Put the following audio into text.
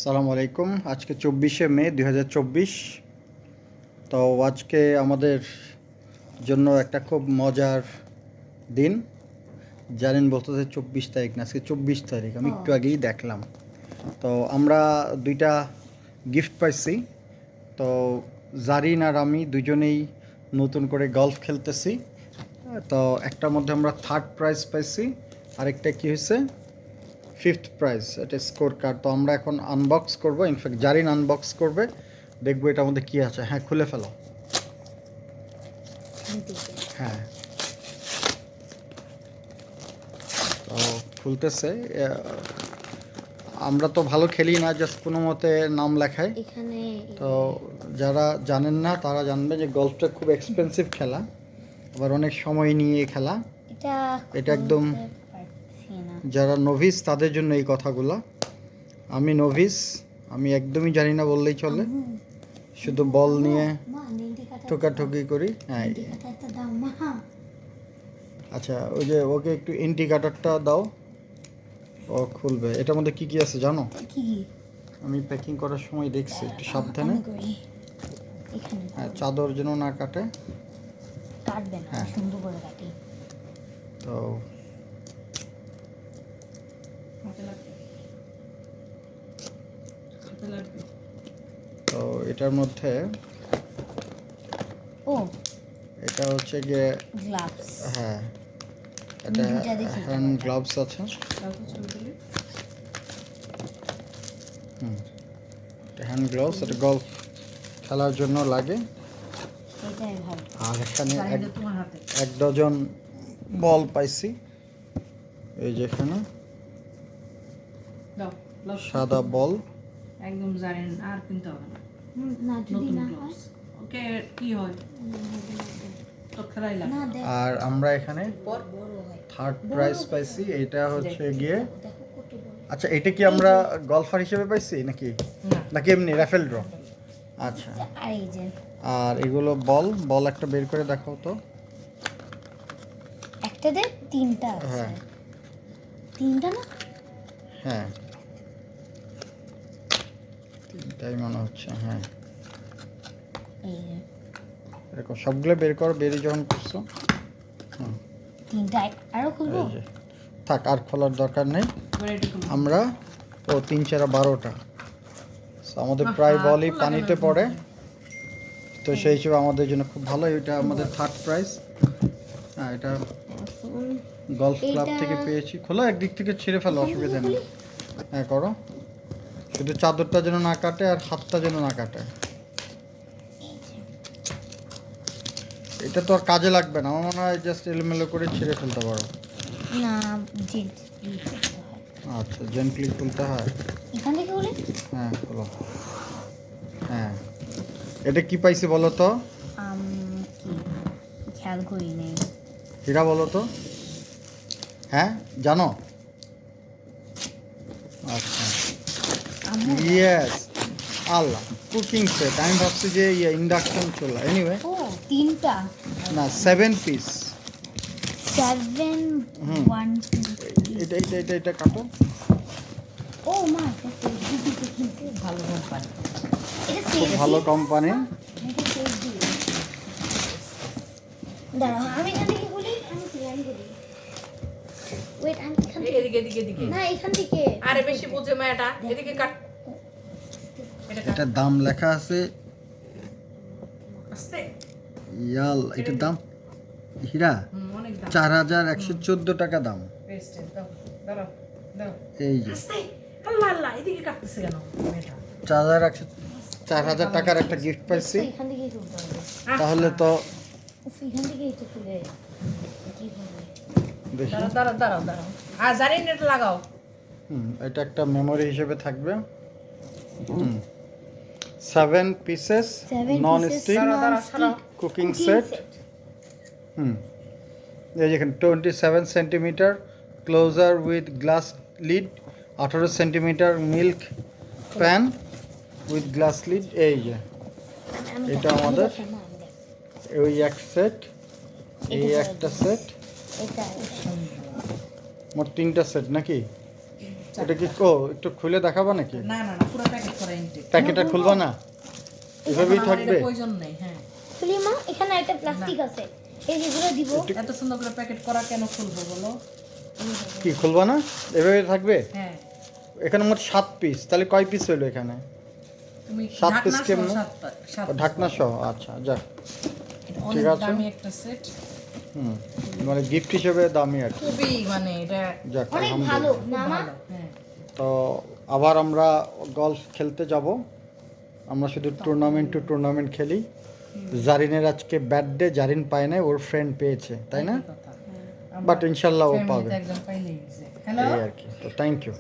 সালামু আলাইকুম। আজকে 24শে মে 2024। তো আজকে আমাদের জন্য একটা খুব মজার দিন। জানেন বলতেছে 24 তারিখ না, আজকে 24 তারিখ। আমি একটু আগেই দেখলাম। তো আমরা দুইটা গিফট পাইছি। তো জারিন আর আমি দুজনেই নতুন করে গলফ খেলতেছি। তো একটার মধ্যে আমরা 3rd প্রাইজ পাইছি, আরেকটা কি হয়েছে 5th প্রাইজ। এটা স্কোর কার্ড। তো আমরা এখন আনবক্স করব, ইনফ্যাক্ট জারিন আনবক্স করবে, দেখবো এটার মধ্যে কী আছে। হ্যাঁ, খুলে ফেলো। হ্যাঁ, তো খুলতেছে। আমরা তো ভালো খেলি না, জাস্ট কোনো মতে নাম লেখাই। তো যারা জানেন না তারা জানবে যে গলফটা খুব এক্সপেন্সিভ খেলা, আবার অনেক সময় নিয়ে খেলা। এটা একদম যারা নোভিস তাদের জন্য এই কথাগুলো। আমি নোভিস, আমি একদমই জানি না বললেই চলে, শুধু বল নিয়ে ঠোকাঠুকি করি। হ্যাঁ, আচ্ছা, ওই যে ওকে একটু ইন্ডিকেটরটা দাও, ও খুলবে। এটার মধ্যে কি কি আছে জানো? আমি প্যাকিং করার সময় দেখছি, একটু সাবধানে। হ্যাঁ, চাদর যেন না কাটে। হ্যাঁ, তো তো এটার মধ্যে এটা হচ্ছে গিয়ে গ্লাভস। হ্যাঁ, এটা হ্যান্ড গ্লাভস আছে। হ্যান্ড গ্লাভস, এটা গলফ খেলার জন্য লাগে। আর এখানে 1 ডজন বল পাইছি। এই যেখানে সাদা বল একদম জানেন, আর কিনতে হবে না। নতুন গ্লাভস ওকে কি হয় তো খেলাই লাগে। আর আমরা এখানে 3rd প্রাইজ পাইছি। এটা হচ্ছে গিয়ে, আচ্ছা, এটা কি আমরা গলফার হিসেবে পাইছি নাকি নাকি এমনি রাফেল ড্র? আচ্ছা, আর এগুলো বল একটা বের করে দেখাও তো। একটাতে 3টা আছে। হ্যাঁ, 3টা না? হ্যাঁ, 3টাই মনে হচ্ছে। হ্যাঁ, এই যে এরকম সবগুলো বের করো, বেরি যখন করছো। 3টা আরো খুলবো? এই যে থাক, আর খোলার দরকার নেই। আমরা 3 4 12টা। আমাদের প্রায় বলই পানিতে পড়ে, তো সেই হিসেবে আমাদের জন্য খুব ভালো। এটা আমাদের 3rd প্রাইজ। হ্যাঁ, এটা গলফ ক্লাব থেকে পেয়েছি। খোলা, একদিক থেকে ছিঁড়ে ফেলো, অসুবিধা নেই। হ্যাঁ, করো, শুধু চাদরটা যেন না কাটে আর হাতটা যেন না কাটে। এটা তো আর কাজে লাগবে না আমার মনে হয়, জাস্ট এলোমেলো করে ছিঁড়ে ফেলতে পারো। না, আচ্ছা, জেন্টলি খুলতে হয়। এখান থেকে খুলে? হ্যাঁ, খোলো। হ্যাঁ, এটা কি পাইছি বলো তো? খেয়াল করি নেই। হীরা বলো তো। হ্যাঁ, জানো? আচ্ছা, ইয়েস, আল্লাহ, কুকিং সেট। আমি ভাবছি যে ইন্ডাকশন চুলা। এনিওয়ে, 3টা না, 7 পিস। 7 1 এটা এটা এটা এটা কাটো। ও মা, ভালো কোম্পানি। খুব ভালো কোম্পানি। দাঁড়াও, আমি এখান থেকে খুলি। ওয়েট, আমি এখান থেকে। এদিকে এদিকে এদিকে না, এখান থেকে। আরে বেশি বুঝে মায়াটা, এদিকে কাট। এটা দাম লেখা আছে। আস্তে ইয়াল, এটার দাম হীরা অনেক দাম। 4114 টাকা দাম। পেস্টে দাও, দাও দাও এই যে আস্তে। আল্লাহ আল্লাহ, এদিকে কাটতেছে কেন মেয়েটা? 4000 টাকার একটা গিফট পাইছি। এখান থেকে খুলতে হবে। তাহলে তো এখান থেকে এটা খুলে কি হবে? দেখি। দাঁড়াও। আর জারি নেট লাগাও। এটা একটা মেমোরি হিসেবে থাকবে। 7 pieces non stick cooking set. এই যেখানে 27 centimetre closer with glass lid, 18 centimetre milk pan with glass lid. এই যে এটা আমাদের ওই এক সেট, এই একটা সেট, মোট 3টা সেট নাকি? এটা কি একটু খুলে দেখাবা নাকি? না না না, পুরো প্যাকেট করা ইনটেক। প্যাকেটটা খুলবা না? এভাবেই আমার থাকবে? এটা প্রয়োজন নেই, হ্যাঁ। খুলি মা, এখানে একটা প্লাস্টিক আছে, এই যেগুলো দিব। এত সুন্দর করে প্যাকেট করা কেন খুলবো বলো? কি খুলবা না? এভাবে থাকবে? হ্যাঁ, এখানে মোট 7 পিস, তাহলে কয় পিস হইলো এখানে? তুমি 7 ঢাকনা পিস সহ কেমন? সাত ঢাকনা সহ, আচ্ছা যাক। এটা ঠিক অনেক আছে। দামি একটা সেট, মানে গিফট হিসেবে দামি আর কি। খুবই মানে এটা যাক অনেক ভালো আলহামদুলিল্লাহ। না মা? ভালো, হ্যাঁ। তো আবার আমরা গলফ খেলতে যাব। আমরা শুধু টুর্নামেন্ট খেলি। জারিনের আজকে ব্যাটডে, জারিন পায় নাই, ওর ফ্রেন্ড পেয়েছে, তাই না? একই কথা। বাট ইনশাল্লাহ ও Family পাবে, তে একজন পাইলেই হয়েছে। হ্যালো এই আর কি। তো থ্যাংক ইউ।